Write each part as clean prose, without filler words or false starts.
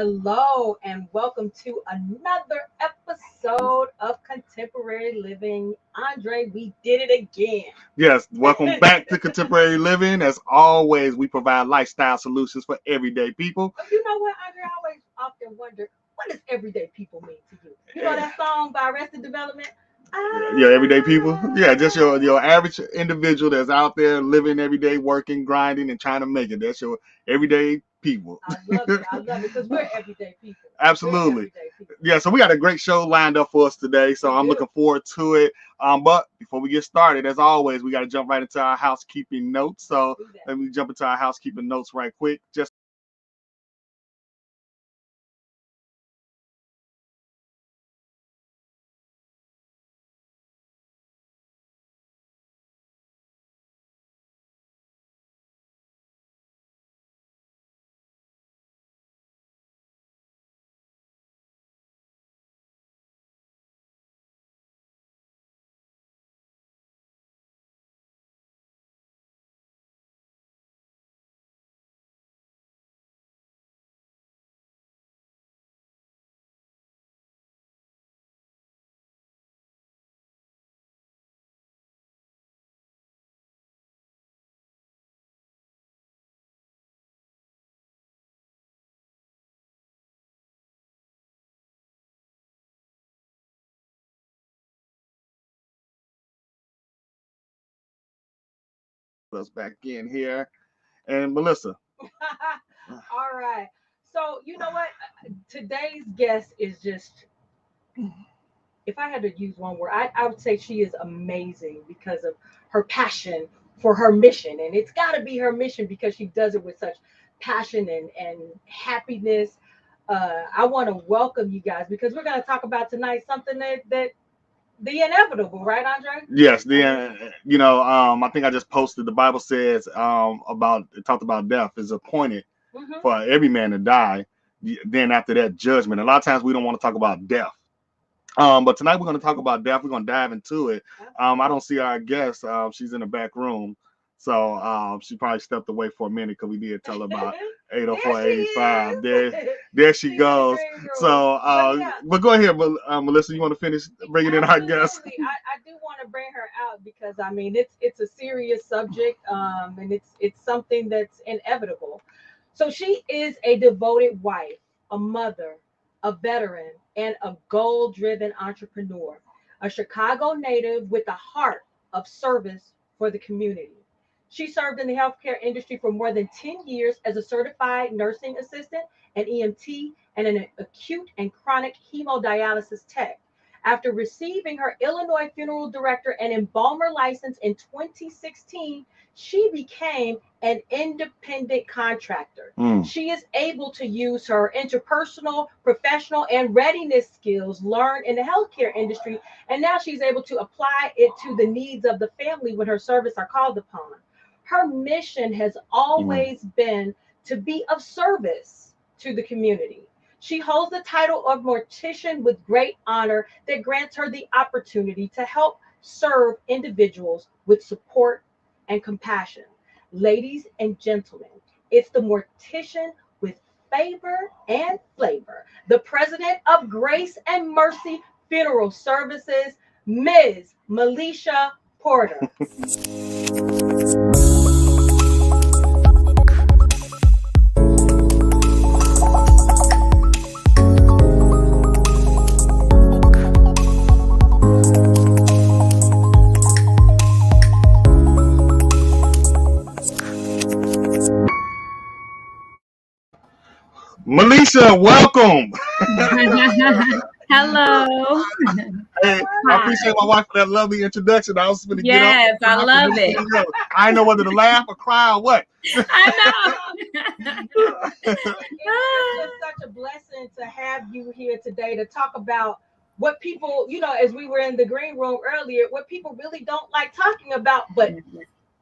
hello, and welcome to another episode of Contemporary Living. Andre, we did it again. Yes, welcome back to Contemporary Living. As always, we provide lifestyle solutions for everyday people. But you know what, Andre? I always often wonder, what does everyday people mean to you? You know that song by Arrested Development? Yeah, everyday people. Yeah, just your average individual that's out there living every day, working, grinding, and trying to make it. That's your everyday people. I love it. I love it because we're everyday people. Absolutely. Everyday people. Yeah, so we got a great show lined up for us today. So I'm looking forward to it. But before we get started, as always, we got to jump right into our housekeeping notes. So let me jump into our housekeeping notes right quick. Just us back in here. And Melissa. All right. So, you know what? Today's guest is just, if I had to use one word, I would say she is amazing because of her passion for her mission. And it's got to be her mission because she does it with such passion and happiness. I want to welcome you guys because we're going to talk about tonight something that the inevitable, right, Andre? Yes, I think I just posted. The Bible says about it talked about death is appointed for every man to die. Then after that, judgment. A lot of times we don't want to talk about death. But tonight we're going to talk about death. We're going to dive into it. I don't see our guest. She's in the back room. So she probably stepped away for a minute because we did tell her about 80485. There she goes. So, but go ahead, Melissa. You want to finish bringing in our guest? I do want to bring her out because I mean it's a serious subject, and it's something that's inevitable. So she is a devoted wife, a mother, a veteran, and a goal-driven entrepreneur, a Chicago native with a heart of service for the community. She served in the healthcare industry for more than 10 years as a certified nursing assistant, an EMT, and an acute and chronic hemodialysis tech. After receiving her Illinois funeral director and embalmer license in 2016, she became an independent contractor. She is able to use her interpersonal, professional, and readiness skills learned in the healthcare industry, and now she's able to apply it to the needs of the family when her service are called upon. Her mission has always been to be of service to the community. She holds the title of mortician with great honor that grants her the opportunity to help serve individuals with support and compassion. Ladies and gentlemen, it's the mortician with favor and flavor, the president of Grace and Mercy Funeral Services, Ms. Malisha Porter. Malisha, welcome. Hello. Hey, I appreciate my wife for that lovely introduction. I was going to get up. Yes, I love it. I didn't know whether to laugh or cry or what. I know. It's just such a blessing to have you here today to talk about what people, as we were in the green room earlier, what people really don't like talking about, but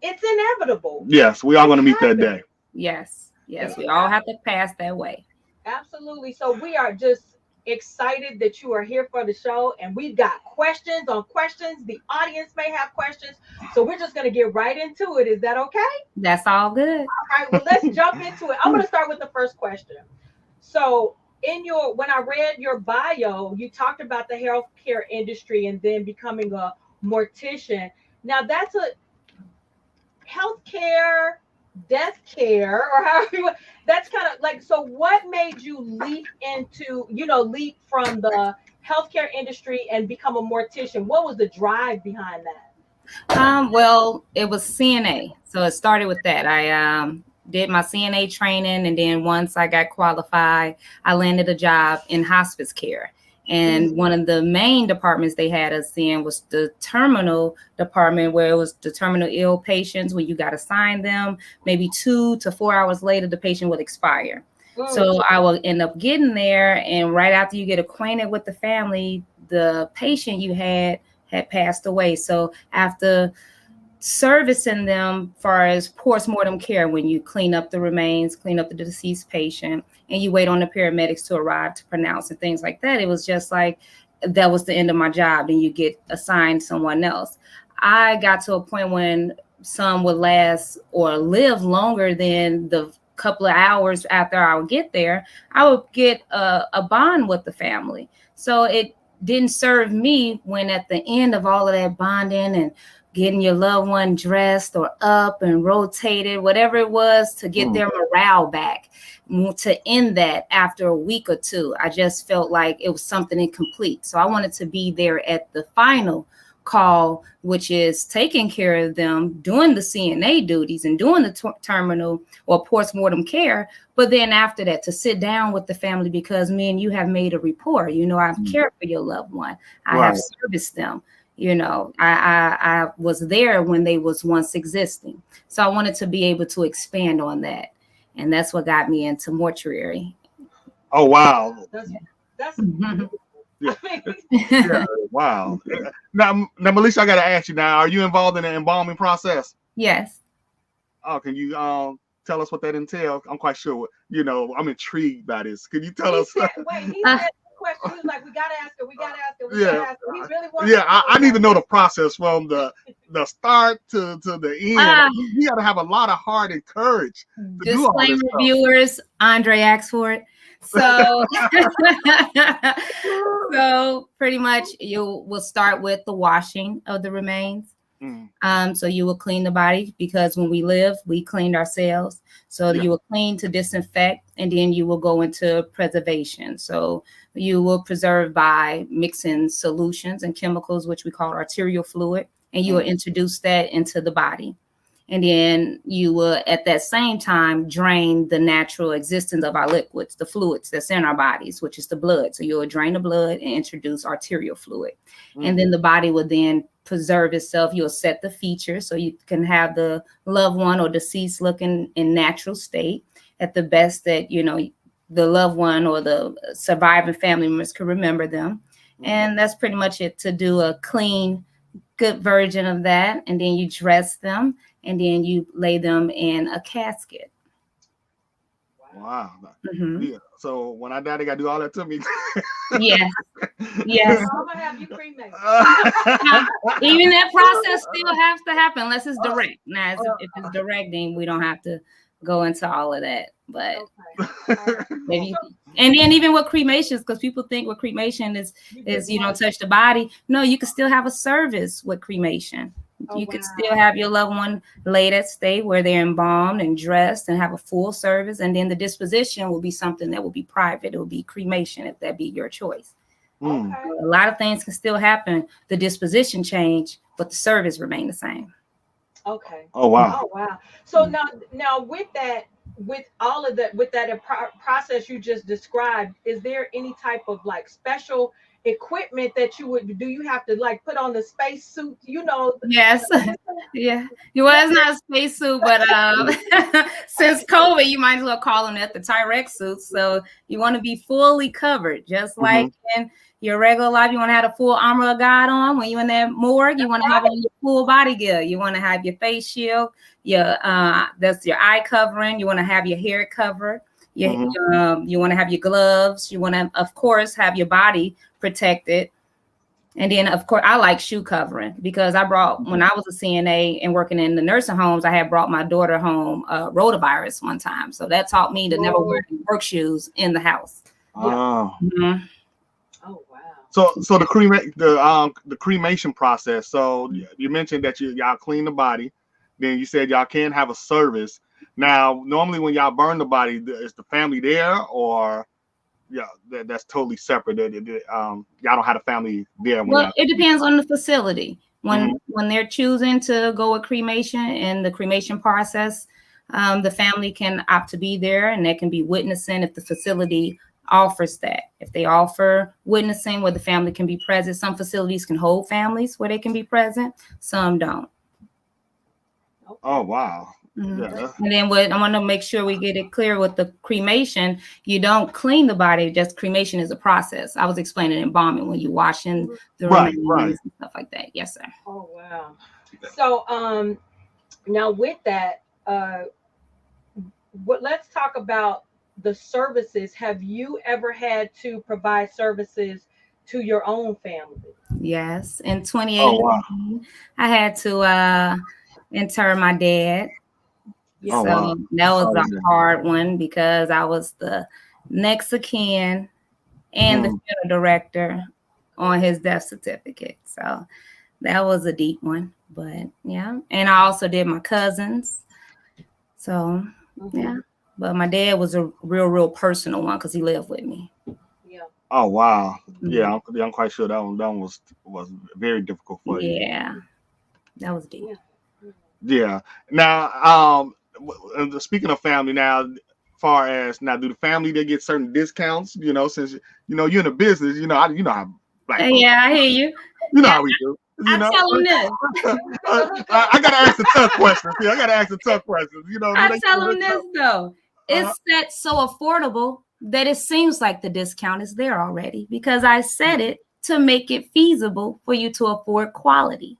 it's inevitable. Yes, we are going to meet that day. Yes, we all have to pass that way. Absolutely. So we are just excited that you are here for the show, and we've got questions on questions. The audience may have questions, so we're just going to get right into it. Is that okay? That's all good. All right, well, let's jump into it. I'm going to start with the first question. So when I read your bio, you talked about the healthcare industry and then becoming a mortician. Now that's a healthcare, death care, or however you, that's kind of like, so what made you leap into, leap from the healthcare industry and become a mortician? What was the drive behind that? Well, it was CNA. So it started with that. I did my CNA training, and then once I got qualified, I landed a job in hospice care. And one of the main departments they had us in was the terminal department, where it was the terminal ill patients, where you got assigned them. Maybe 2 to 4 hours later, the patient would expire. So I will end up getting there, and right after you get acquainted with the family, the patient you had passed away. So after servicing them far as post-mortem care, when you clean up the remains, clean up the deceased patient, and you wait on the paramedics to arrive to pronounce and things like that, it was just like that was the end of my job, and you get assigned someone else. I got to a point when some would last or live longer than the couple of hours after I would get there. I would get a bond with the family. So it didn't serve me when at the end of all of that bonding and getting your loved one dressed or up and rotated, whatever it was, to get their morale back, to end that after a week or two. I just felt like it was something incomplete. So I wanted to be there at the final call, which is taking care of them, doing the CNA duties and doing the terminal or post-mortem care. But then after that, to sit down with the family, because me and you have made a rapport. I've cared for your loved one. I have serviced them. I was there when they was once existing. So I wanted to be able to expand on that. And that's what got me into mortuary. Oh, wow. That's Yeah. Yeah. Wow. Now, Malisha, I got to ask you now, are you involved in the embalming process? Yes. Oh, can you tell us what that entails? I'm quite sure. I'm intrigued by this. Can you tell us? He said the question. He was like, we got to ask her. We got to ask her. We got to ask her. He really wants I need to know the process from the start to the end. You got to have a lot of heart and courage to do all this Disclaimer, stuff. viewers, Andre asked for it. So, so pretty much you will start with the washing of the remains. So you will clean the body, because when we live, we cleaned ourselves. So you will clean to disinfect, and then you will go into preservation. So you will preserve by mixing solutions and chemicals, which we call arterial fluid, and you will introduce that into the body. And then you will, at that same time, drain the natural existence of our liquids, the fluids that's in our bodies, which is the blood. So you'll drain the blood and introduce arterial fluid. And then the body will then preserve itself. You'll set the features so you can have the loved one or deceased looking in natural state at the best that, the loved one or the surviving family members can remember them. And that's pretty much it, to do a clean, good version of that. And then you dress them, and then you lay them in a casket. Wow. Yeah. So when I die, they got to do all that to me. Yes. Yes. I'm gonna have you cremated. Even that process still has to happen unless it's direct. Now, if it's direct, then we don't have to go into all of that. But maybe, and then even with cremations, because people think with cremation is you don't touch the body. No, you can still have a service with cremation. You can still have your loved one laid at state where they're embalmed and dressed and have a full service. And then the disposition will be something that will be private. It will be cremation, if that be your choice. A lot of things can still happen. The disposition change, but the service remain the same. Okay. Oh, wow. Oh, wow. So now with that, with all of that, with that process you just described, is there any type of like special equipment that you would do? You have to like put on the space suit, Yes. Yeah. Well, it's not a space suit, but since COVID, you might as well call them the Tyrex suits. So you want to be fully covered, just like in your regular life. You want to have a full armor of God on. When you're in that morgue, you want to have your full body gear. You want to have your face shield, that's your eye covering. You want to have your hair covered. You want to have your gloves. You want to, of course, have your body protected. And then, of course, I like shoe covering, because I brought, when I was a CNA and working in the nursing homes, I had brought my daughter home rotavirus one time. So that taught me to never wear work shoes in the house. Yeah. Oh. Mhm. Oh wow. So the cremation process. So you mentioned that y'all clean the body, then you said y'all can have a service. Now, normally when y'all burn the body, is the family there, or yeah, that's totally separate. Y'all don't have a family there when Well, y'all. it depends on the facility. Mhm. When they're choosing to go with cremation and the cremation process, the family can opt to be there, and they can be witnessing if the facility offers that. If they offer witnessing where the family can be present, some facilities can hold families where they can be present, some don't. Oh Okay. wow. Mhm. Yeah. And then what I want to make sure we get it clear with the cremation, you don't clean the body, just cremation is a process. I was explaining embalming when you're washing the Right. Right. remains and stuff like that. Yes, sir. Oh wow. So now with that, let's talk about the services. Have you ever had to provide services to your own family? Yes. In Oh wow. 2018, I had to inter my dad. Yeah. Oh So wow. that was Sorry. a hard one because I was the next of kin and the Hmm. funeral director on his death certificate. So that was a deep one. But yeah. And I also did my cousins. So yeah. Hmm. But my dad was a real personal one because he lived with me. Yeah. Oh wow. Mhm. I'm quite sure that one was very difficult for you. Yeah. That was deep. Yeah. Yeah. Yeah. Now, speaking of family, now, far as now, do the family they get certain discounts? Since you're in the business, you know how black folks, Yeah, I hear you. you know And how we do. You I know, tell them this. I gotta ask the tough questions. See, I gotta ask the tough questions. Do I they tell them this though. uh, It's that so affordable that it seems like the discount is there already because I said it to make it feasible for you to afford quality.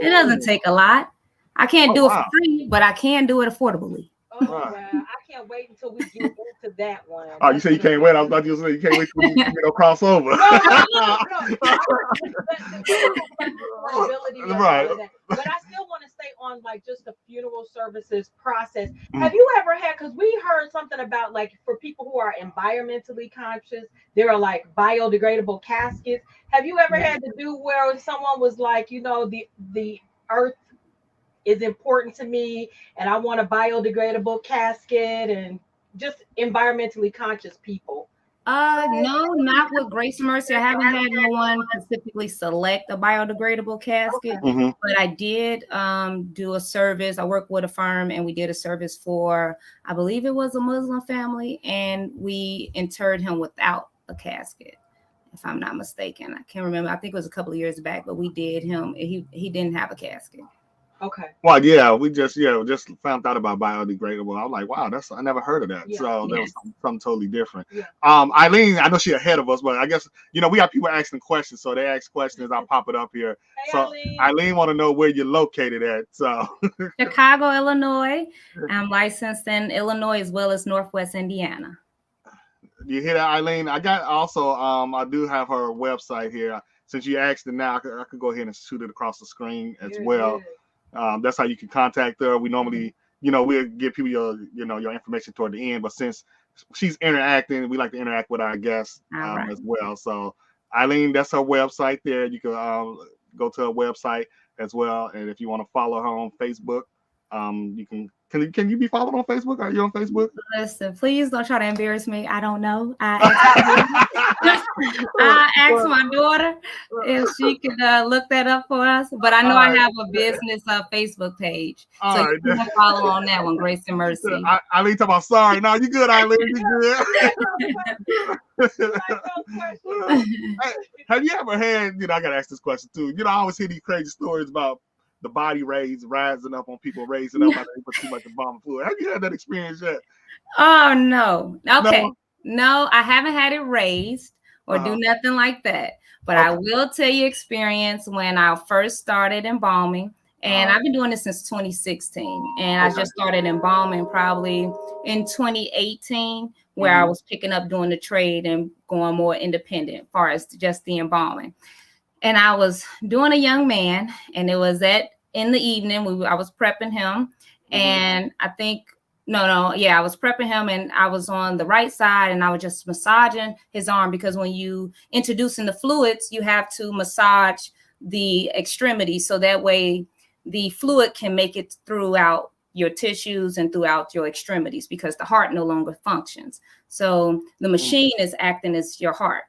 It doesn't oh, take a lot. I can't oh do it for wow, free, but I can do it affordably. Oh wow. wow. I can't wait until we get into that one. Oh, you That's say you gonna can't be wait. I was about to say you can't wait till we cross over. no, no, no, no, no. The whole like affordability of Right. all of that. But I still want to stay on like just the funeral services process. Mm. Have you ever had? Because we heard something about like for people who are environmentally conscious, there are like biodegradable caskets. Have you ever Yeah. had to do where someone was like, the earth is important to me, and I want a biodegradable casket, and just environmentally conscious people. No, not with Grace and Mercy. I haven't had no one specifically select a biodegradable casket, Okay. Hmm. but I did do a service. I worked with a firm and we did a service for, I believe it was a Muslim family, and we interred him without a casket, if I'm not mistaken. I can't remember. I think it was a couple of years back, but we did him. He didn't have a casket. Okay. Well, yeah, we just found out about biodegradable. I was like, wow, I never heard of that. Yeah. So that was Yes. something totally different. Yeah. Eileen, I know she's ahead of us, but I guess we got people asking questions, so they ask questions. I'll pop it up here. Hey, So Eileen. Eileen want to know where you're located at. So Chicago, Illinois. I'm licensed in Illinois as well as Northwest Indiana. you hear that, Eileen? I got also I do have her website here. Since you asked it now, I could go ahead and shoot it across the screen as Here it well. is. That's how you can contact her. We normally, we'll give people your information toward the end, but since she's interacting, we like to interact with our guests All right. as well. So Eileen, that's her website there. You can go to her website as well, and if you want to follow her on Facebook, you can. Can you be followed on Facebook? Are you on Facebook? Listen, please don't try to embarrass me. I don't know. I asked my daughter if she could look that up for us, but I know All I right. have a business Facebook page, All so right. you can follow on that one, Grace and Mercy. Eileen talking about sorry. No, you good, Eileen. You good. Hey, have you ever had, I gotta ask this question too. I always hear these crazy stories about the body rising up on people, raising up after they put too much embalming fluid. Have you had that experience yet? Oh no. Okay. No. No, I haven't had it raised or do nothing like that. But I Okay. will tell you experience when I first started embalming. And I've been doing this since 2016. And I Okay. just started embalming probably in 2018, where I was picking up doing the trade and going more independent as far as just the embalming. And I was doing a young man, and it was in the evening. I was prepping him. And I think No. Yeah, I was prepping him and I was on the right side and I was just massaging his arm because when you introducing the fluids, you have to massage the extremities so that way the fluid can make it throughout your tissues and throughout your extremities because the heart no longer functions. So the machine is acting as your heart.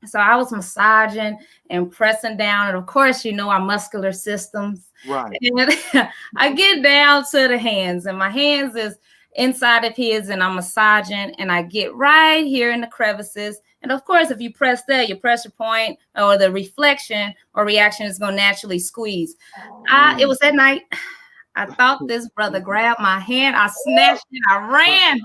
So I was massaging and pressing down. And of course, you know, our muscular systems. Right. And I get down to the hands and my hands is inside of his and I'm massaging and I get right here in the crevices. And of course, if you press that, your pressure point or the reflection or reaction is going to naturally squeeze. It was at night. I thought this brother grabbed my hand. I snatched it. I ran.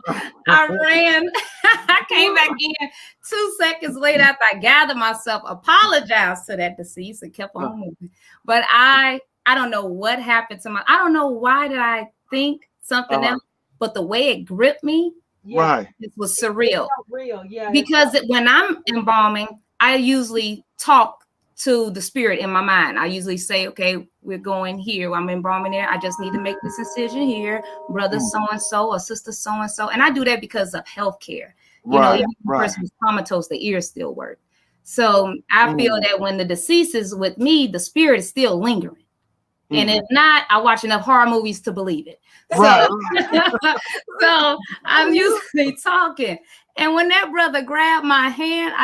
I came back in 2 seconds later after I gathered myself, apologized to that deceased and kept on moving. But I don't know what happened to I don't know why did I think something else, but the way it gripped me, right, it was surreal. It's real, yeah. Because when I'm embalming, I usually talk to the spirit in my mind. I usually say, okay, we're going here. I'm embalming there. I just need to make this decision here. Brother so-and-so or sister so-and-so. And I do that because of healthcare. You know, even if the person was comatose, the ears still work. So I feel that when the deceased is with me, the spirit is still lingering. And if not, I watch enough horror movies to believe it. So I'm usually talking. And when that brother grabbed my hand,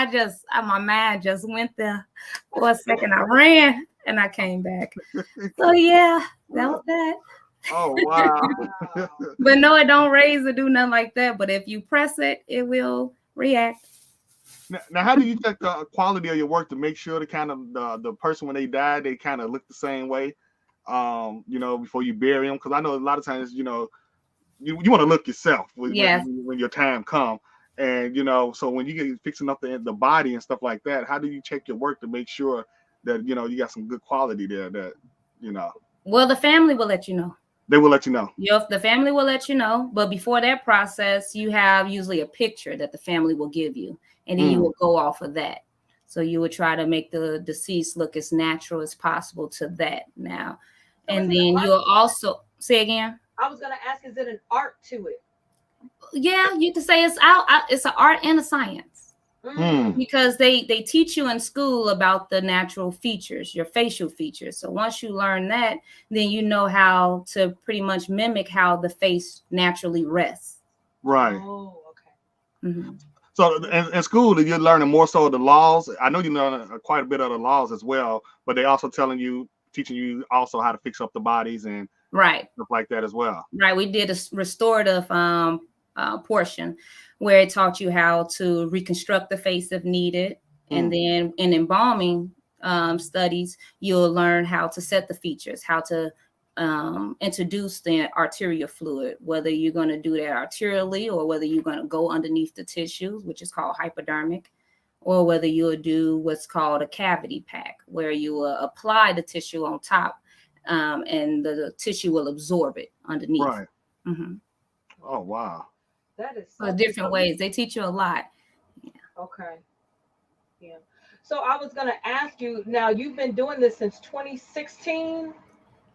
my mind just went there for a second. I ran and I came back. So yeah, that was that. Oh, wow. But no, it don't raise or do nothing like that. But if you press it, it will react. Now, how do you check the quality of your work to make sure the kind of the person when they die, they kind of look the same way? You know, before you bury them, because I know a lot of times, you know, you want to look yourself when your time comes, and you know, so when you get fixing up the body and stuff like that, how do you check your work to make sure that you know you got some good quality there? That you know. Well, the family will let you know. They will let you know. The family will let you know, but before that process, you have usually a picture that the family will give you, and then you will go off of that. So you would try to make the deceased look as natural as possible to that now. And then you'll also say again. I was gonna ask, is it an art to it? Yeah, you can say it's an art and a science. Because they teach you in school about the natural features, your facial features. So once you learn that, then you know how to pretty much mimic how the face naturally rests. Right. Oh, okay. So in school, you're learning more so the laws. I know you learn quite a bit of the laws as well, but they also teaching you also how to fix up the bodies and stuff like that as well. Right. We did a restorative portion where it taught you how to reconstruct the face if needed. And then in embalming studies, you'll learn how to set the features, how to introduce the arterial fluid, whether you're going to do that arterially or whether you're going to go underneath the tissues, which is called hypodermic, or whether you'll do what's called a cavity pack, where you will apply the tissue on top and the tissue will absorb it underneath. Right. Oh, wow. That is so different ways. They teach you a lot. Yeah. Okay. Yeah. So I was going to ask you, now you've been doing this since 2016?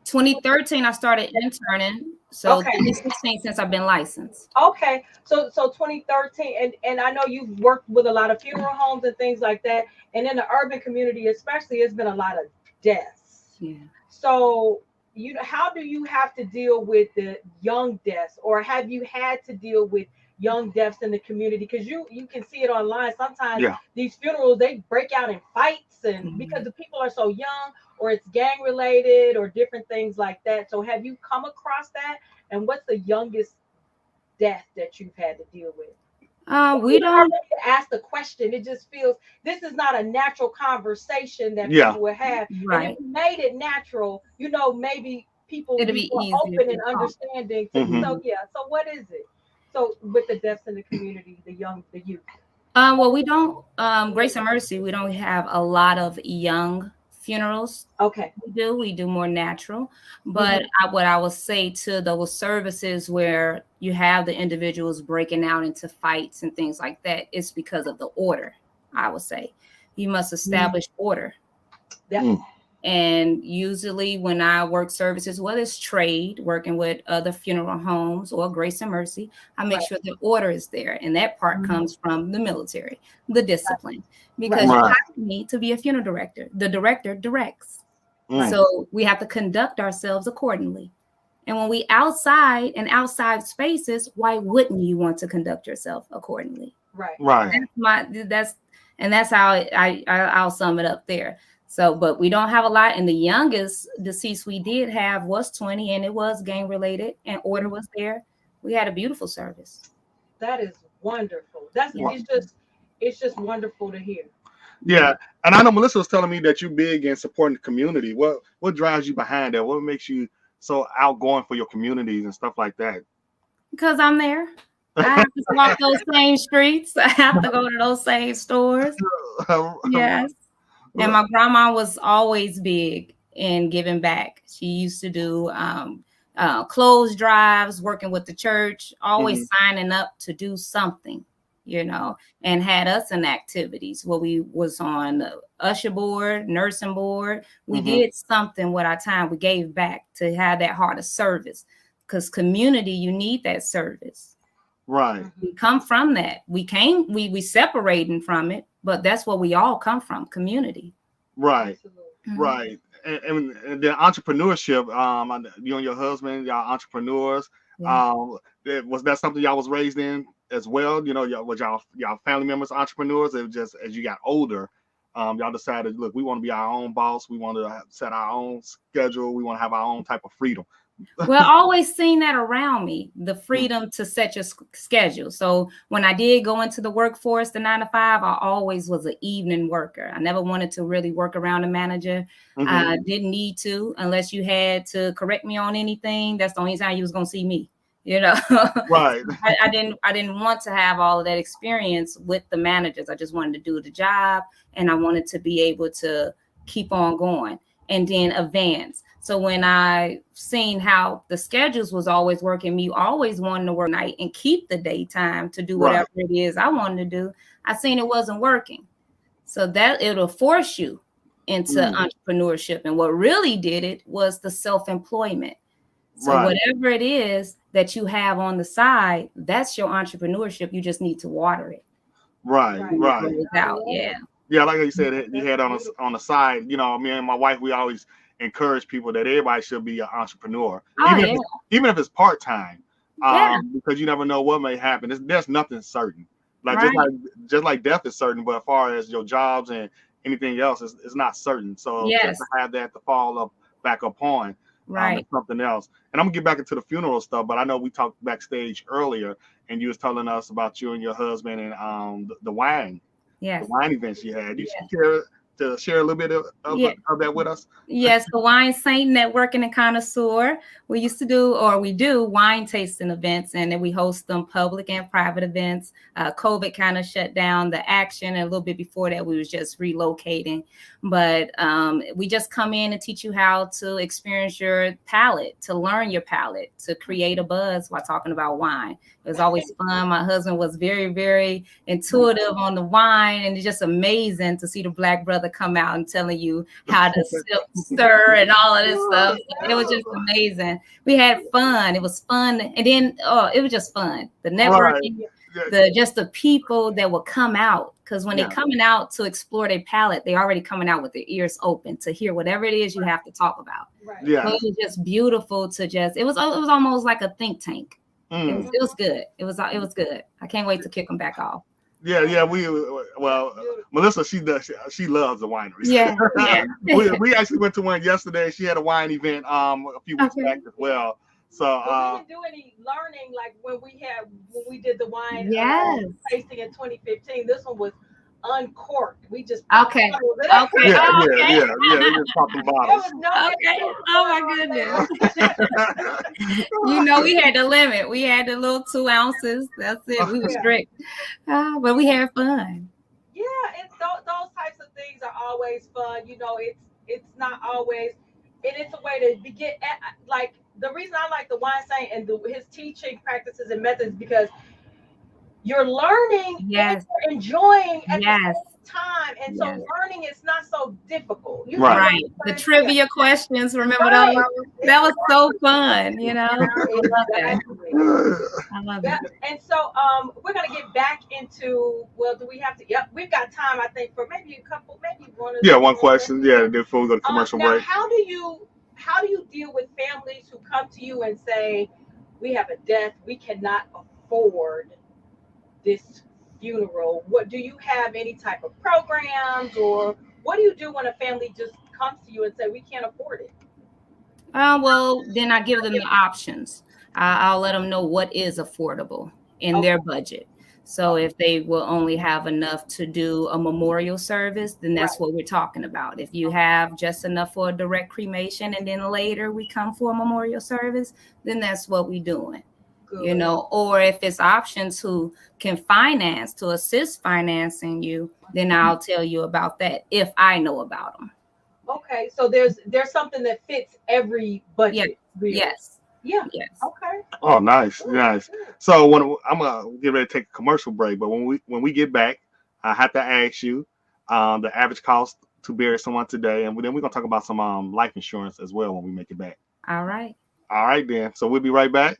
2013, I started interning. So 2016 since I've been licensed. Okay. So 2013, and I know you've worked with a lot of funeral homes and things like that. And in the urban community, especially, it's been a lot of deaths. Yeah. So how do you have to deal with the young deaths, or have you had to deal with young deaths in the community? Because you can see it online. Sometimes these funerals, they break out in fights, and because the people are so young, or it's gang related, or different things like that. So have you come across that? And what's the youngest death that you've had to deal with? We don't ask the question. It just feels this is not a natural conversation that people would have. Right. And if you made it natural, maybe people it'll be more open and understanding. So so what is it? So with the deaths in the community, the youth. Well, we don't Grace and Mercy, we don't have a lot of young funerals. Okay. We do more natural, but what I would say to those services where you have the individuals breaking out into fights and things like that, it's because of the order. I would say you must establish order. And usually when I work services, whether it's trade, working with other funeral homes or Grace and Mercy, I make Right. sure the order is there. And that part Mhm. comes from the military, the discipline, because Right. you Right. have me to be a funeral director. The director directs. Mm. Right. So we have to conduct ourselves accordingly. And when we outside and outside spaces, why wouldn't you want to conduct yourself accordingly? Right. Right. That's how I'll sum it up there. So, but we don't have a lot. And the youngest deceased we did have was 20, and it was gang related, and order was there. We had a beautiful service. That is wonderful. That's Yeah. it's just wonderful to hear. Yeah, and I know Melissa was telling me that you're big in supporting the community. What drives you behind that? What makes you so outgoing for your communities and stuff like that? Because I'm there. I have to walk those same streets. I have to go to those same stores. Yes. And my grandma was always big in giving back. She used to do clothes drives, working with the church, always signing up to do something, and had us in activities where we was on the usher board, nursing board. We did something with our time. We gave back to have that heart of service, because community, you need that service. Right. We come from that. We separating from it, but that's where we all come from, community. Right. Absolutely. Right. And the entrepreneurship, you and your husband, y'all entrepreneurs. Yeah. Was that something y'all was raised in as well? Was y'all family members entrepreneurs? It was just as you got older, y'all decided, look, we want to be our own boss. We want to set our own schedule. We want to have our own type of freedom. Well, I always seen that around me, the freedom to set your schedule. So when I did go into the workforce, the 9 to 5, I always was an evening worker. I never wanted to really work around a manager. I didn't need to, unless you had to correct me on anything. That's the only time you was going to see me, Right. I didn't want to have all of that experience with the managers. I just wanted to do the job, and I wanted to be able to keep on going and then advance. So when I seen how the schedules was always working, me always wanting to work night and keep the daytime to do whatever it is I wanted to do, I seen it wasn't working. So that it'll force you into entrepreneurship. And what really did it was the self-employment. So whatever it is that you have on the side, that's your entrepreneurship. You just need to water it. Right. Yeah. Yeah, like you said, you had on the side. Me and my wife, we always encourage people that everybody should be an entrepreneur, even if it's part time, because you never know what may happen. There's nothing certain. Just like death is certain, but as far as your jobs and anything else, it's not certain. So just to have that to fall back upon, is something else. And I'm gonna get back into the funeral stuff, but I know we talked backstage earlier, and you was telling us about you and your husband and the wine. Yes. The wine events you had. You share a little bit of that with us? Yes, the Wine Saint Networking and Connoisseur. We used to do, or we do, wine tasting events, and then we host them public and private events. COVID kind of shut down the action, and a little bit before that, we was just relocating. But we just come in and teach you how to experience your palate, to learn your palate, to create a buzz while talking about wine. It was always fun. My husband was very, very intuitive on the wine, and it's just amazing to see the Black brother come out and telling you how to stir and all of this stuff. It was just amazing. We had fun. It was fun, and then it was just fun. The networking, the people that will come out, because when they're coming out to explore their palate, they're already coming out with their ears open to hear whatever it is you have to talk about. Yeah, so it was just beautiful to just. It was almost like a think tank. It was good. It was good. I can't wait to kick them back off. Yeah. Melissa, she loves the wineries. Yeah. we actually went to one yesterday. She had a wine event a few weeks back as well. So we didn't do any learning like when we did the wine tasting in 2015. This one was uncorked. We just okay. We just popped the bottles. Oh my goodness. We had the limit. We had the little 2 ounces. That's it. We were strict, but we had fun. Yeah, those types of things are always fun. It's not always, and it's a way to begin. Like the reason I like the Wine Saint and his teaching practices and methods, because you're learning and you're enjoying at the same time, and Yeah. so learning is not so difficult. You know Right. what Right. I'm The trying to say? trivia questions, remember Right. those? That was so fun, you know. I love that. Exactly. I love Yeah, it. and so we're gonna get back into, well, do we have to? Yep, we've got time, I think, for maybe a couple, maybe one or Yeah, two one more question. Yeah, questions. before we go to commercial Now, break. how do you deal with families who come to you and say, we have a death, we cannot afford this funeral? What do you have, any type of programs, or what do you do when a family just comes to you and say, we can't afford it? Well, then I give them the options. I'll let them know what is affordable in Okay. their budget. So if they will only have enough to do a memorial service, then that's Right. what we're talking about. If you Okay. have just enough for a direct cremation and then later we come for a memorial service, then that's what we're doing. You Good. know, or if it's options who can finance to assist financing you, then I'll tell you about that if I know about them. Okay, so there's something that fits every Yes, budget, really. yes, Yeah. yes. Okay. Oh, nice, Good. nice. Good. So when I'm gonna get ready to take a commercial break, but when we get back, I have to ask you the average cost to bury someone today, and then we're gonna talk about some life insurance as well when we make it back. All right. All right, then. So we'll be right back.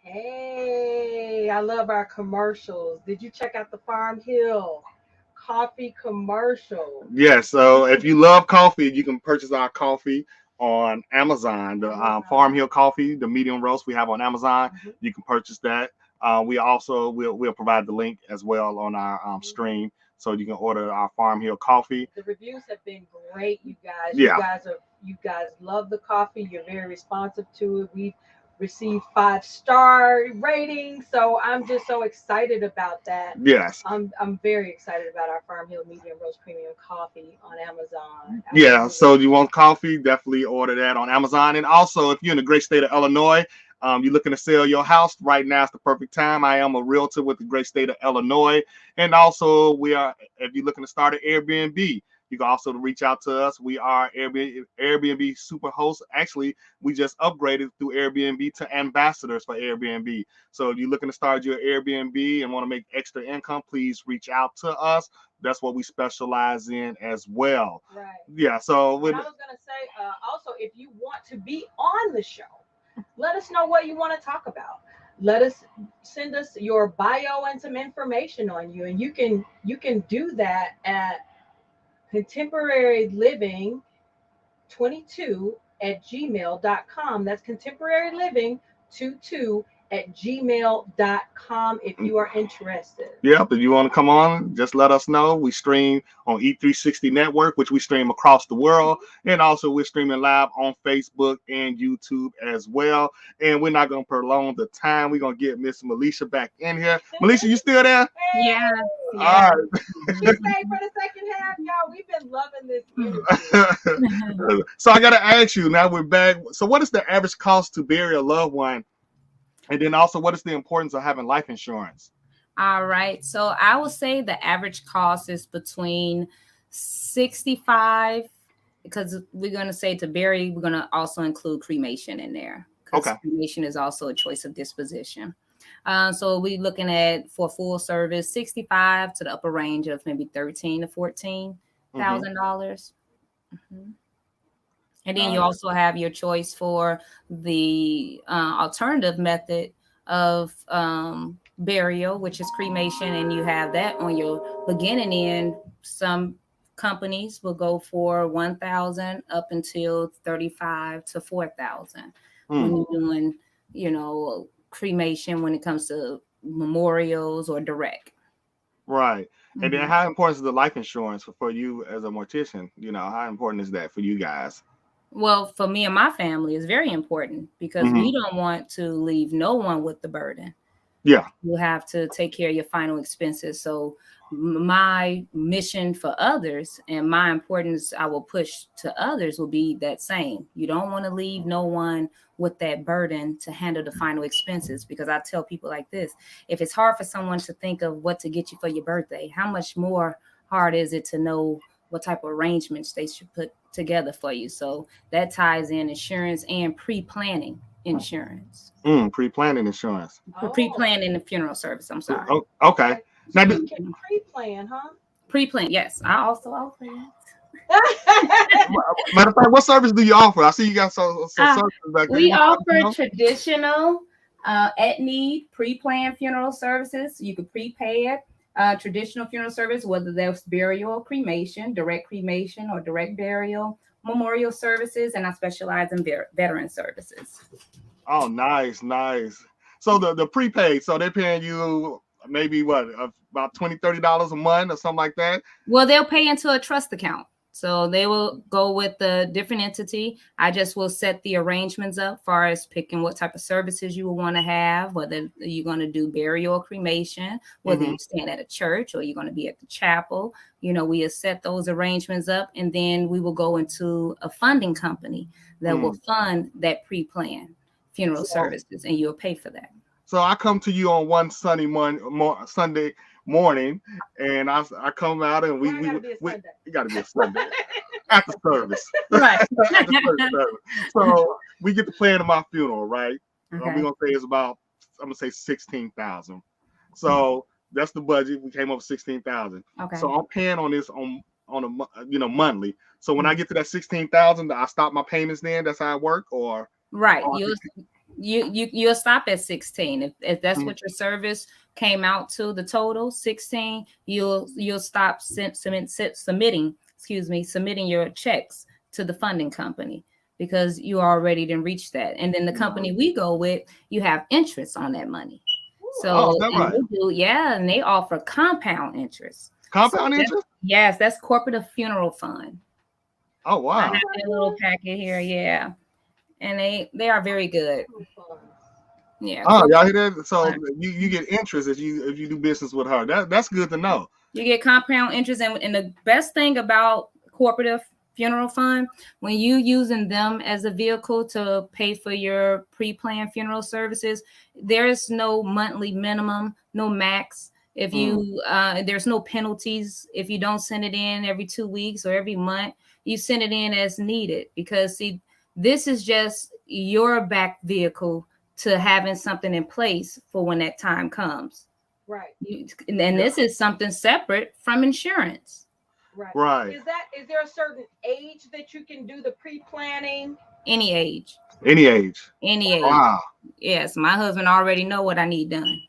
Hey, I love our commercials. Did you check out the Farm Hill coffee commercial? Yeah, so if you love coffee, you can purchase our coffee on Amazon. The Farm Amazon. Hill coffee, the medium roast we have on Amazon. Mhm. You can purchase that. We also will provide the link as well on our Mhm. stream So you can order our Farm Hill coffee. The reviews have been great, you guys. Yeah. You guys love the coffee. You're very responsive to it. We've received 5-star ratings, so I'm just so excited about that. Yes. I'm very excited about our Farm Hill Medium Roast Premium Coffee on Amazon. Yeah. So Absolutely. you want coffee? Definitely order that on Amazon. And also, if you're in the great state of Illinois, you're looking to sell your house right now, it's the perfect time. I am a realtor with the great state of Illinois. And also, we are, if you're looking to start an Airbnb, you can also reach out to us. We are Airbnb super hosts. Actually, we just upgraded through Airbnb to ambassadors for Airbnb. So if you're looking to start your Airbnb and want to make extra income, please reach out to us. That's what we specialize in as well. Right. Yeah. So And I was gonna say, also, if you want to be on the show, let us know what you want to talk about. Send us your bio and some information on you, and you can do that at contemporary living 22 at gmail.com. That's contemporary living 22 at gmail.com if you are interested. Yep, if you want to come on, just let us know. We stream on E360 Network, which we stream across the world. And also we're streaming live on Facebook and YouTube as well. And we're not going to prolong the time. We're going to get Miss Malisha back in here. Malisha, you still there? Yeah. All right. She stayed for the second half, y'all. We've been loving this interview. So I got to ask you, now we're back. So what is the average cost to bury a loved one? And then also, what is the importance of having life insurance? All right. So I would say the average cost is between 65, because we're going to say to bury, we're going to also include cremation in there. Okay. Cremation is also a choice of disposition. So we're looking at, for full service, 65 to the upper range of maybe $13,000 to $14,000. Mm-hmm. And then you also have your choice for the alternative method of burial, which is cremation, and you have that on your beginning end. Some companies will go for 1,000 up until 35 to 4,000 when you're doing, cremation when it comes to memorials or direct. Right. And then how important is the life insurance for you as a mortician? How important is that for you guys? Well, for me and my family, it's very important because we don't want to leave no one with the burden. Yeah. You have to take care of your final expenses. So my mission for others and my importance I will push to others will be that same. You don't want to leave no one with that burden to handle the final expenses, because I tell people like this: if it's hard for someone to think of what to get you for your birthday, how much more hard is it to know what type of arrangements they should put together for you? So that ties in insurance and pre-planning insurance. Pre-planning insurance. Pre-planning the funeral service. I'm sorry. Oh, okay. So you can pre-plan, huh? Pre-plan, yes. I also offer that. Matter of fact, what service do you offer? I see you got some services back there. We offer traditional at need pre-planned funeral services. You can prepay it. Traditional funeral service, whether that's burial, cremation, direct cremation, or direct burial, memorial services, and I specialize in veteran services. Oh, nice. So the prepaid, so they're paying you maybe about $20, $30 a month or something like that? Well, they'll pay into a trust account. So they will go with the different entity. I just will set the arrangements up far as picking what type of services you will want to have, whether you're going to do burial or cremation, whether you're staying at a church or you're going to be at the chapel. We will set those arrangements up, and then we will go into a funding company that will fund that pre-planned funeral services, and you'll pay for that. So I come to you on one Sunday morning, and I come out, and we it got to be a Sunday after service, right? After service. So we get to plan my funeral, right? Okay. We're gonna say it's about, I'm gonna say 16,000. So that's the budget. We came up with 16,000. Okay. So I'm paying on this on a monthly. So when I get to that 16,000, I stop my payments. Then that's how it work, or right? You'll stop at 16 if that's what your service came out to. The total 16, you'll stop submitting your checks to the funding company, because you already didn't reach that. And then the company we go with, you have interest on that money. So and they offer compound interest. Compound interest? Yes, that's corporate funeral fund. Oh I wow. have a little packet here, yeah. And they are very good. Yeah. Oh, y'all hear that? So fund. you get interest if you do business with her. That's good to know. You get compound interest, and the best thing about corporate funeral fund, when you using them as a vehicle to pay for your pre-planned funeral services, there's no monthly minimum, no max. If you there's no penalties if you don't send it in every 2 weeks or every month. You send it in as needed, because see, this is just your back vehicle to having something in place for when that time comes. Right. And this is something separate from insurance. Right. Is there a certain age that you can do the pre-planning? Any age. Any age. Any age. Wow. Yes, my husband already know what I need done.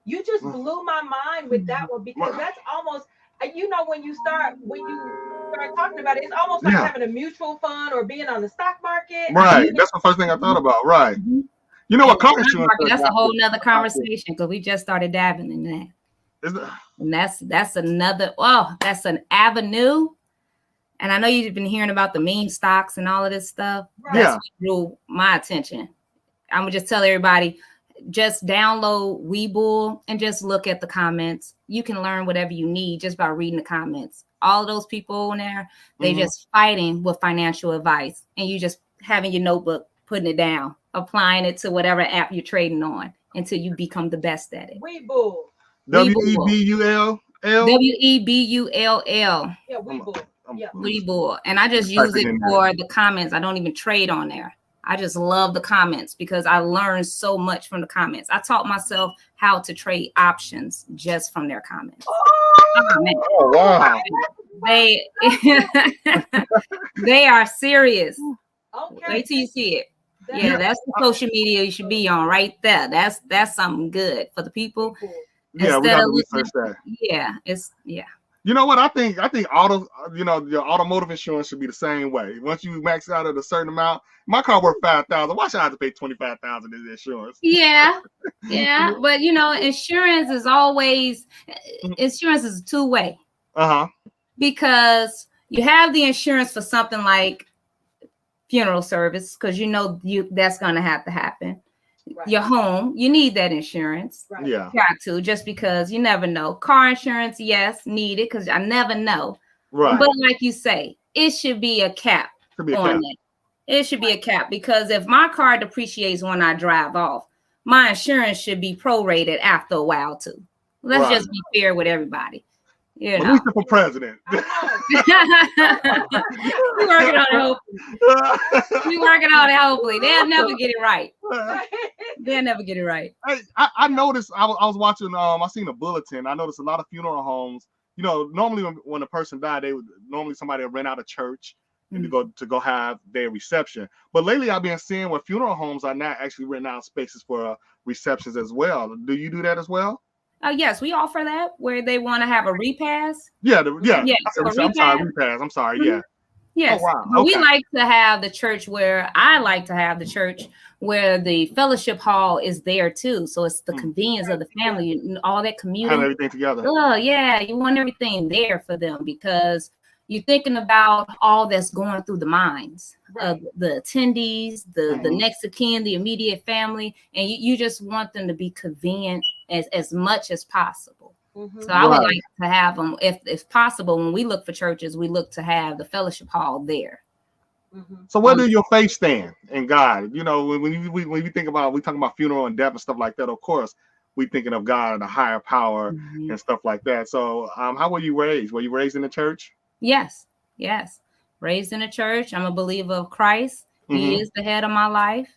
You just blew my mind with that one, because that's almost, when you start talking about it, it's almost like having a mutual fund or being on the stock market. Right. That's the first thing I thought about. Right. You know what car insurance? That's a whole nother conversation, because we just started dabbling in that. And that's another. Oh, that's an avenue. And I know you've been hearing about the meme stocks and all of this stuff. Right. That's what drew my attention. I'm gonna just tell everybody, just download Webull and just look at the comments. You can learn whatever you need just by reading the comments. All of those people in there, they just fighting with financial advice, and you just having your notebook, putting it down, applying it to whatever app you're trading on until you become the best at it. Webull. Webull. Webull. Yeah, Webull. Yeah. Webull. And I just use it for the comments. I don't even trade on there. I just love the comments because I learned so much from the comments. I taught myself how to trade options just from their comments. Oh wow. They are serious. Okay. Wait till you see it. Yeah, that's the social media you should be on right there. That's something good for the people. Yeah, we gotta research that. Yeah, You know what? I think your automotive insurance should be the same way. Once you max out at a certain amount, my car worth $5,000. Why should I have to pay $25,000 in insurance? Yeah. But insurance is a two-way. Because you have the insurance for something like funeral service, because that's gonna have to happen. Right. Your home, you need that insurance. Right. Yeah. Got to, just because you never know. Car insurance, yes, needed, because I never know. Right. But like you say, it should be a cap on it. It should be a cap, because if my car depreciates when I drive off, my insurance should be prorated after a while too. Let's just be fair with everybody. Malisha for president. We're working on it, hopefully. Hopefully. They'll never get it right. I noticed, I was watching, I seen a bulletin. I noticed a lot of funeral homes, normally when a person died, somebody would rent out a church and to go have their reception. But lately I've been seeing where funeral homes are now actually renting out spaces for receptions as well. Do you do that as well? Yes, we offer that, where they want to have a repast. Repast. I'm sorry. Yeah. Yes. Oh, wow. Okay. We like to have the church where the fellowship hall is there too. So it's the convenience of the family, all that community. Have everything together. Oh yeah, you want everything there for them, because you're thinking about all that's going through the minds of the attendees, the next of kin, the immediate family, and you just want them to be convenient as much as possible. So I would like to have them, if possible, when we look for churches, we look to have the fellowship hall there. So where do your faith stand in God? When we talking about funeral and death and stuff like that, of course, we thinking of God and a higher power and stuff like that. So how were you raised? Were you raised in the church? Yes. Raised in a church. I'm a believer of Christ. He is the head of my life.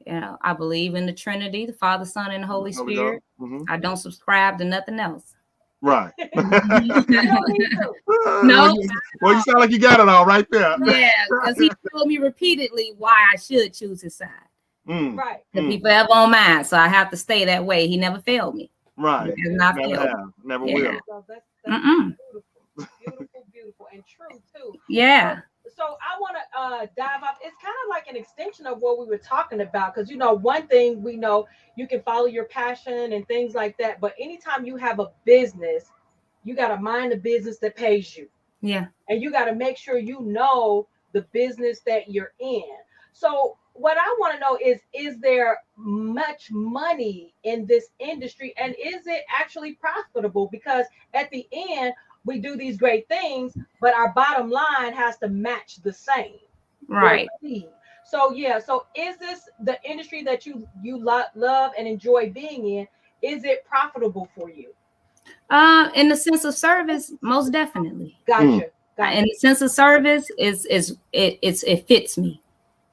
I believe in the Trinity, the Father, Son, and the Holy Spirit. I don't subscribe to nothing else. Right. No. Well, you sound like you got it all right there. Yeah, because he told me repeatedly why I should choose his side. Right. Because he forever on mine, so I have to stay that way. He never failed me. Right. He has not failed. Never will. So that's beautiful, and true too. Yeah. So I want to dive off. It's kind of like an extension of what we were talking about, because one thing we know, you can follow your passion and things like that, but anytime you have a business, you got to mind the business that pays you. Yeah. And you got to make sure you know the business that you're in. So what I want to know is there much money in this industry, and is it actually profitable? Because at the end, we do these great things, but our bottom line has to match the same or Right. exceed. So yeah, so is this the industry that love and enjoy being in? Is it profitable for you? In the sense of service, most definitely. Gotcha. In Gotcha. the sense of service, it fits me.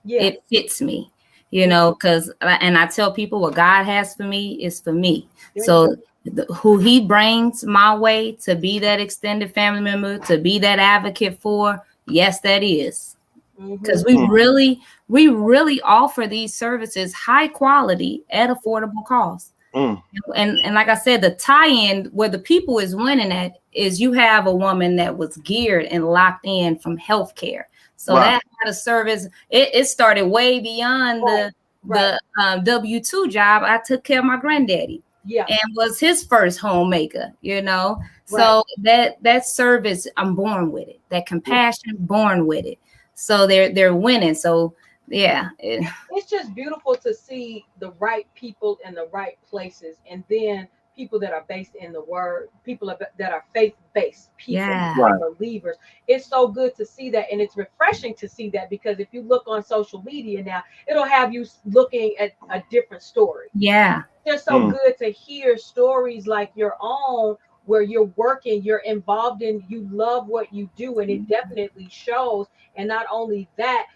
Yeah. It fits me, you know, because and I tell people what God has for me is for me. There you So go. who He brings my way to be that extended family member, to be that advocate for, yes, that is. Because Mhm. we really offer these services high quality at affordable cost. And like I said, the tie-in where the people is winning at is you have a woman that was geared and locked in from healthcare. So Right. that kind of service, it started way beyond Right. Right. the W-2 job. I took care of my granddaddy Yeah. and was his first homemaker, you know. Right. So that service, I'm born with it. That compassion, born with it. So they're winning. So yeah. It's just beautiful to see the right people in the right places, and then people that are based in the word, that are faith-based people, Yeah. that are believers. It's so good to see that, and it's refreshing to see that, because if you look on social media now, it'll have you looking at a different story. Yeah. It's so good to hear stories like your own, where you're working, you're involved in, you love what you do, and it definitely shows. And not only that,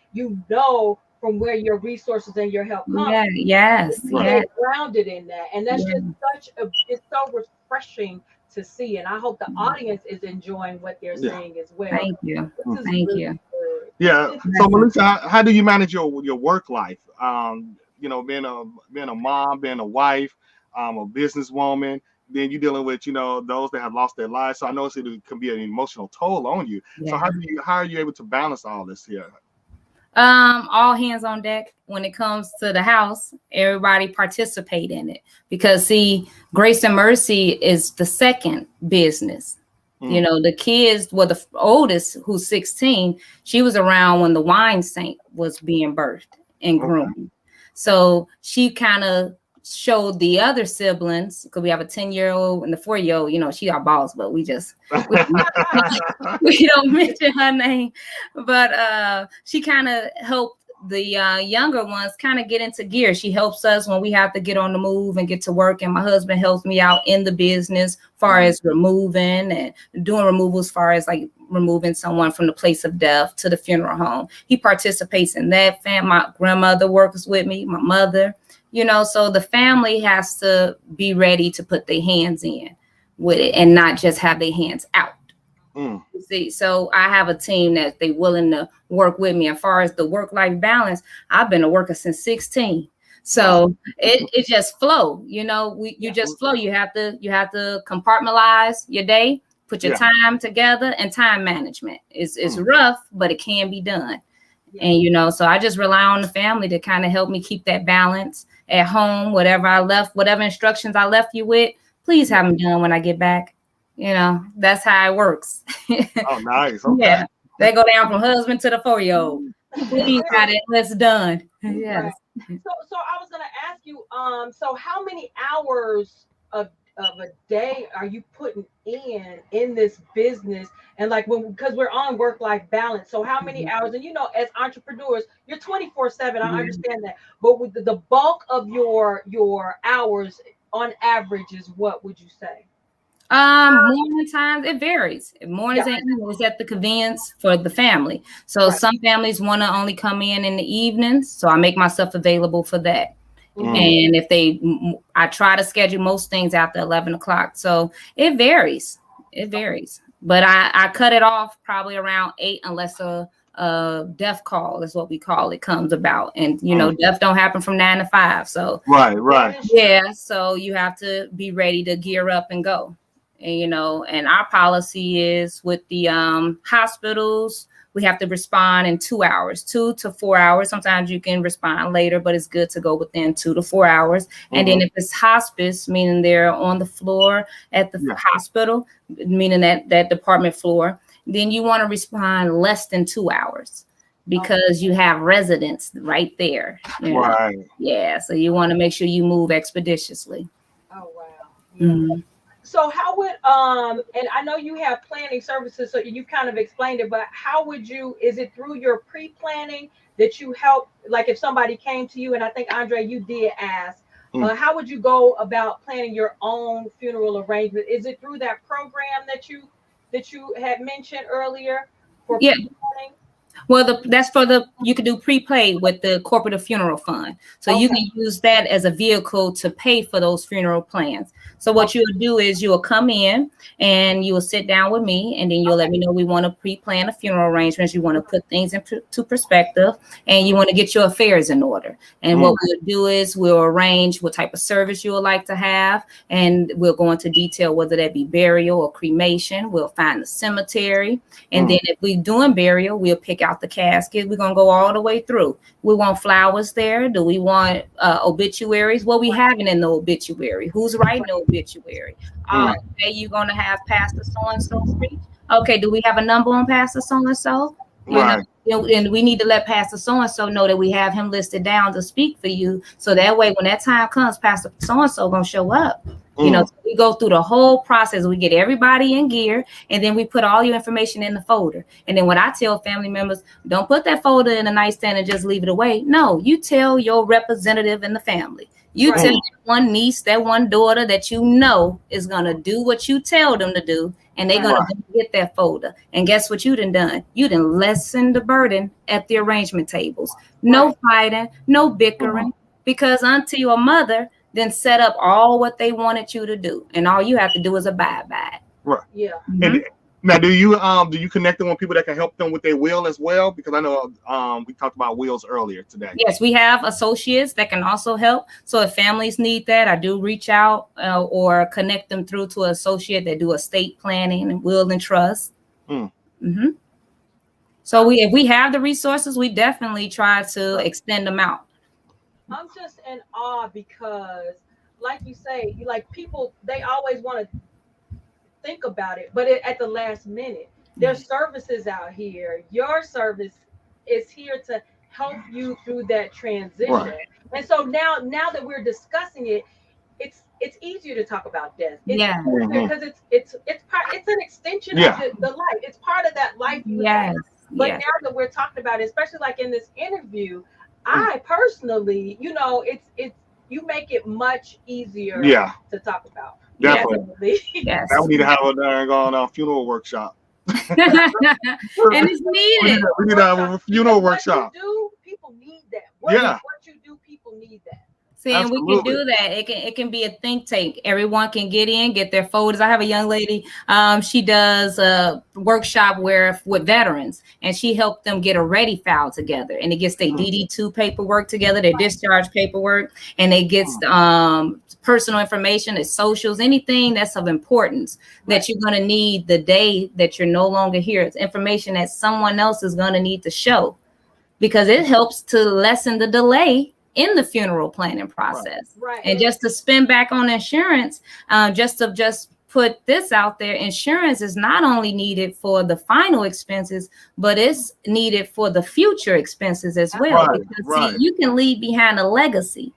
from where your resources and your help come, Yeah. Yes. you Right. stay Yeah. grounded in that. And that's Yeah. just it's so refreshing to see. And I hope the audience is enjoying what they're Yeah. seeing as well. Thank you. This is Thank really you. good. Yeah. It's So Melissa, how do you manage your work life? You know, being a mom, being a wife, a businesswoman, then you dealing with, you know, those that have lost their lives. So I know it can be an emotional toll on you. So Yeah. how are you able to balance all this here? All hands on deck when it comes to the house. Everybody participate in it, because see, Grace and Mercy is the second business. You know, the kids, well, the oldest, who's 16, she was around when the wine saint was being birthed and groomed. So she kind of showed the other siblings, because we have a 10-year-old and the 4-year-old, you know, she our boss, but we we don't mention her name. But she kind of helped the younger ones kind of get into gear. She helps us when we have to get on the move and get to work. And my husband helps me out in the business, far as removing and doing removals, far as like removing someone from the place of death to the funeral home. He participates in that. My grandmother works with me, my mother, you know, so the family has to be ready to put their hands in with it and not just have their hands out. See, so I have a team that they willing to work with me. As far as the work-life balance, I've been a worker since 16. So it just flow, you know, you just flow. You have to compartmentalize your day, put your time together, and time management is rough, but it can be done. And, you know, so I just rely on the family to kind of help me keep that balance at home. Whatever instructions I left you with, please have them done when I get back. You know, that's how it works. Oh, nice. Okay. Yeah. They go down from husband to the 4-year-old. Please have it. Let's done. Yes. Right. So I was gonna ask you, so how many hours of a day are you putting in this business? And like, because we're on work-life balance, so how many hours? And you know, as entrepreneurs, you're 24/7. I understand that, but with the bulk of your hours on average is what would you say? Morning times it varies. Mornings and evenings at the convenience for the family. So some families want to only come in the evenings, so I make myself available for that. And I try to schedule most things after 11 o'clock. So it varies. But I cut it off probably around 8, unless a death call is what we call it comes about. And you know, death don't happen from 9 to 5. So right. Yeah. So you have to be ready to gear up and go. And, you know, and our policy is with the hospitals, we have to respond in 2 hours, 2 to 4 hours. Sometimes you can respond later, but it's good to go within 2 to 4 hours. And then if it's hospice, meaning they're on the floor at the hospital, meaning that department floor, then you want to respond less than 2 hours because you have residents right there. You know? Right. Yeah. So you want to make sure you move expeditiously. Oh wow. Mhm. So how would and I know you have planning services, so you kind of explained it, but how would you, is it through your pre-planning that you help, like if somebody came to you, and I think Andre, you did ask, how would you go about planning your own funeral arrangement? Is it through that program that you had mentioned earlier for pre-planning? Well, that's for you can do prepaid with the corporate funeral fund. So you can use that as a vehicle to pay for those funeral plans. So what you'll do is you'll come in and you will sit down with me, and then you'll let me know we want to pre-plan a funeral arrangements. You want to put things into perspective, and you want to get your affairs in order. And what we'll do is we'll arrange what type of service you would like to have, and we'll go into detail whether that be burial or cremation. We'll find the cemetery, and then if we're doing burial, we'll pick out the casket. We're gonna go all the way through. We want flowers there. Do we want obituaries? What we having in the obituary? Who's writing the obituary? Hey, you gonna have Pastor so and so preach? Okay, do we have a number on Pastor so and so? And we need to let Pastor so and so know that we have him listed down to speak for you. So that way, when that time comes, Pastor so and so gonna show up. You know, so we go through the whole process. We get everybody in gear, and then we put all your information in the folder. And then what I tell family members, don't put that folder in a nightstand and just leave it away. No, you tell your representative in the family. You tell that one niece, that one daughter that you know is going to do what you tell them to do, and they're going to get that folder. And guess what you done? You done lessen the burden at the arrangement tables. No fighting, no bickering, because auntie or mother then set up all what they wanted you to do, and all you have to do is abide by it. Right. Yeah. And now, do you connect them with people that can help them with their will as well? Because I know we talked about wills earlier today. Yes, we have associates that can also help. So if families need that, I do reach out or connect them through to an associate that do estate planning and will and trust. So if we have the resources, we definitely try to extend them out. I'm just in awe because, like you say, people, they always want to think about it, but at the last minute, there's services out here. Your service is here to help you through that transition. And so now that we're discussing it, it's easier to talk about death. Because it's an extension of the life. It's part of that life you have. But now that we're talking about it, especially like in this interview, I personally, it's you make it much easier to talk about. Definitely. Yes. Now we need to have a funeral workshop. And it's needed. We need to have a funeral workshop. People need that. What you do, people need that. See, and we can do that. It can be a think tank. Everyone can get their folders. I have a young lady. She does a workshop with veterans, and she helped them get a ready file together, and it gets their DD2 paperwork together, their discharge paperwork, and it gets personal information, their socials, anything that's of importance that you're going to need the day that you're no longer here. It's information that someone else is going to need to show, because it helps to lessen the delay in the funeral planning process. And just to spin back on insurance, just put this out there, insurance is not only needed for the final expenses, but it's needed for the future expenses as well. Because see, you can leave behind a legacy.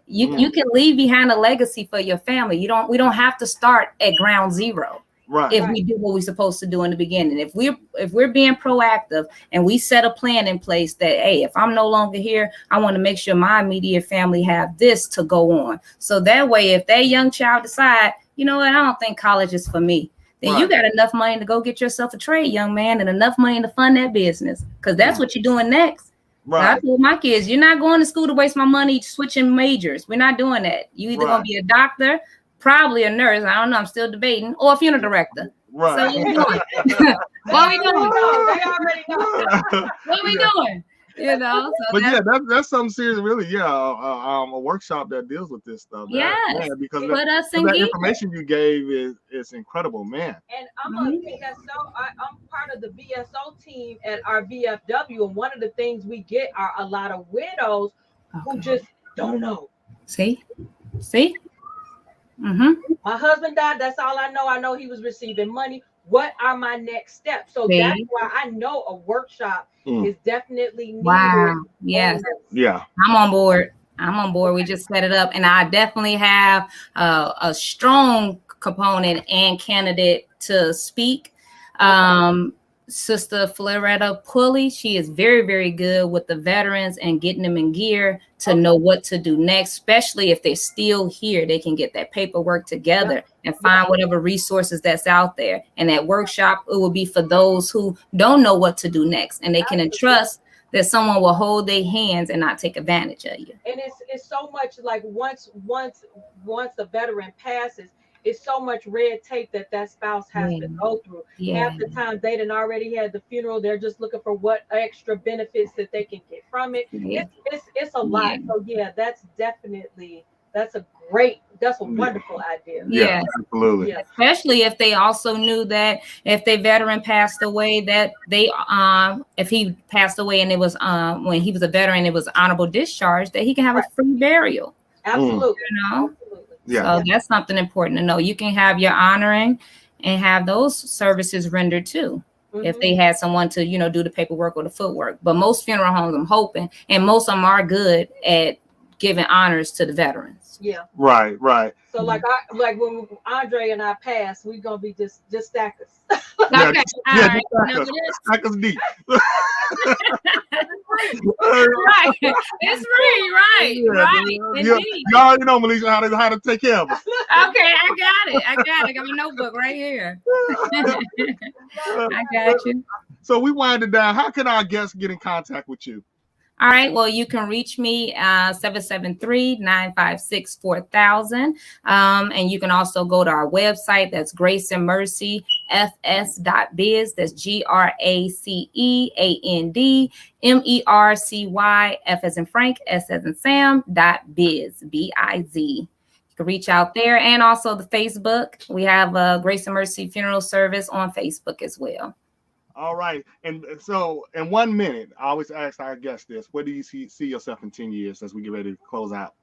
You can leave behind a legacy for your family. We don't have to start at ground zero. If we do what we're supposed to do in the beginning. If we're being proactive and we set a plan in place that, hey, if I'm no longer here, I want to make sure my immediate family have this to go on. So that way, if that young child decide, you know what, I don't think college is for me, then you got enough money to go get yourself a trade, young man, and enough money to fund that business, because that's what you're doing next. I told my kids, you're not going to school to waste my money switching majors. We're not doing that. You either going to be a doctor, probably a nurse, I don't know, I'm still debating, or a funeral director. So what are we doing? What are we doing? They already know. What are we doing? You know, so But yeah, that's that's something serious, really. Yeah, a workshop that deals with this stuff. yes. Man, because Put us in that gear. information you gave is incredible, man. And I'm a Mhm. VSO. I'm part of the VSO team at our VFW, and one of the things we get are a lot of widows who Okay. just don't know. See? Mm-hmm. My husband died. That's all I know. I know he was receiving money. What are my next steps? So that's See? why I know a workshop Mm. is definitely needed Wow. Yes. on this. Yeah. I'm on board. We just set it up, and I definitely have a strong component and candidate to speak. Sister Floretta Pulley, she is very, very good with the veterans and getting them in gear to know what to do next, especially if they're still here. They can get that paperwork together and find whatever resources that's out there. And that workshop, it will be for those who don't know what to do next, and they can entrust that someone will hold their hands and not take advantage of you. And it's so much like once a veteran passes, it's so much red tape that spouse has to go through. Yeah. Half the time they done already had the funeral. They're just looking for what extra benefits that they can get from it. Yeah. It's a lot. Yeah. So yeah, that's a wonderful idea. Yeah. Absolutely. Yeah. Especially if they also knew that if their veteran passed away, that they if he passed away and it was when he was a veteran, it was honorable discharge, that he can have a free burial. Absolutely. You know? Absolutely. Yeah. So that's something important to know. You can have your honoring and have those services rendered too. If they had someone to, do the paperwork or the footwork. But most funeral homes, I'm hoping, and most of them are good at giving honors to the veterans. Yeah. Right. So like when Andre and I pass, we're gonna be just stackers. Yeah, Okay. yeah, All right. stack us deep. Right. It's free. Right. Yeah, Right. you Indeed. already know, Malisha, how to take care of us. Okay. I got it. I got my notebook right here. I got you. So we wind it down. How can our guests get in contact with you? All right. Well, you can reach me 773-956-4000. And you can also go to our website. That's Grace and Mercy fs.biz. That's GRACEANDMERCY F as in Frank, S as in Sam .biz BIZ. You can reach out there, and also the Facebook. We have a Grace and Mercy Funeral Service on Facebook as well. All right. And so in 1 minute, I always ask our guests this: where do you see yourself in 10 years as we get ready to close out?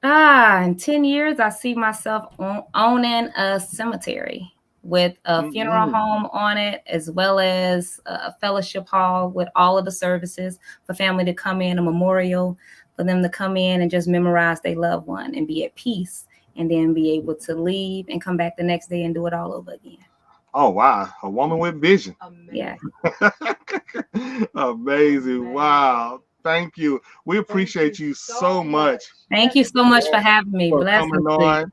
In 10 years, I see myself owning a cemetery with a funeral home on it, as well as a fellowship hall with all of the services for family to come in, a memorial for them to come in and just memorize their loved one and be at peace, and then be able to leave and come back the next day and do it all over again. Oh, wow. A woman with vision. Amazing. Yeah. Amazing. Wow. Thank you. We appreciate you so much. Thank you so much for having me. For Blessings. coming on.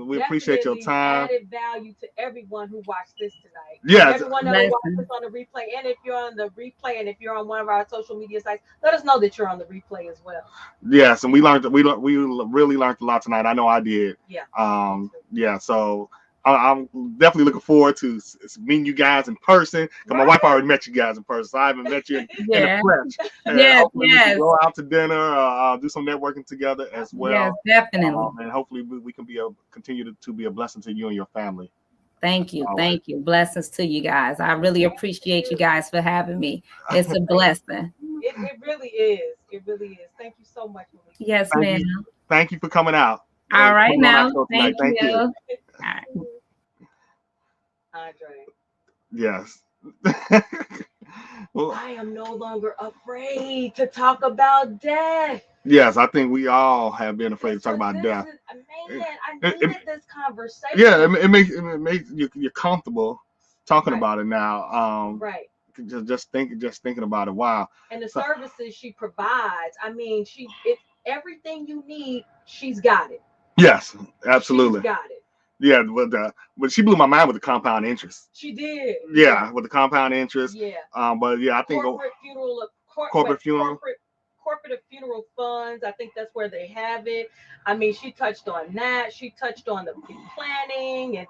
We appreciate your time. Added value to everyone who watched this tonight. Yes. Everyone that watched this on the replay, and if you're on the replay, and if you're on one of our social media sites, let us know that you're on the replay as well. Yes, and we really learned a lot tonight. I know I did. Yeah. Yeah. So I'm definitely looking forward to meeting you guys in person. Because my wife already met you guys in person, so I haven't met you in the flesh. Yes, we can go out to dinner, do some networking together as well. Yes, definitely. And hopefully we can continue to be a blessing to you and your family. Thank you. Thank you. Blessings to you guys. I really appreciate you guys for having me. It's a blessing. It really is. It really is. Thank you so much, Malisha. Yes, ma'am. Thank you for coming out. All right now. Thank you. All right. Andre. Yes. Well, I am no longer afraid to talk about death. Yes, I think we all have been afraid to talk about death. Man, I needed this conversation. Yeah, it makes you're comfortable talking about it now. Right. Just thinking about it. Wow. And the services she provides. I mean, everything you need. She's got it. Yes, absolutely. She's got it. Yeah, but she blew my mind with the compound interest. She did. Yeah, with the compound interest. Yeah. But yeah, I think corporate funeral funds. I think that's where they have it. I mean, she touched on that. She touched on the planning, and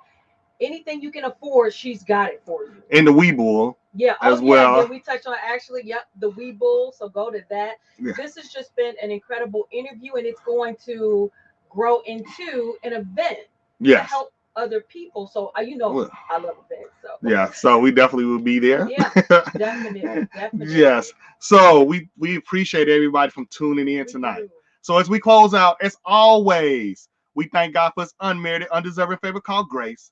Anything you can afford, she's got it for you. And the Weeble Yeah. Oh, as yeah. well. Did we touch on actually? Yep. The Weeble. So go to that. Yeah. This has just been an incredible interview, and it's going to grow into an event to Yes. help other people. So you know, Well, I love events. So yeah, so we definitely will be there. yeah, definitely, definitely. Yes. So we appreciate everybody from tuning in We tonight. do. So as we close out, as always, we thank God for his unmerited, undeserving favor called grace.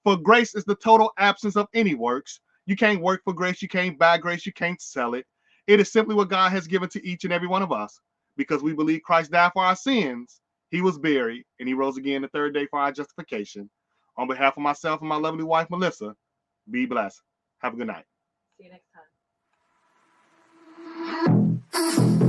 For grace is the total absence of any works. You can't work for grace, you can't buy grace, you can't sell it. It is simply what God has given to each and every one of us because we believe Christ died for our sins. He was buried and he rose again the third day for our justification. On behalf of myself and my lovely wife, Melissa, be blessed. Have a good night. See you next time.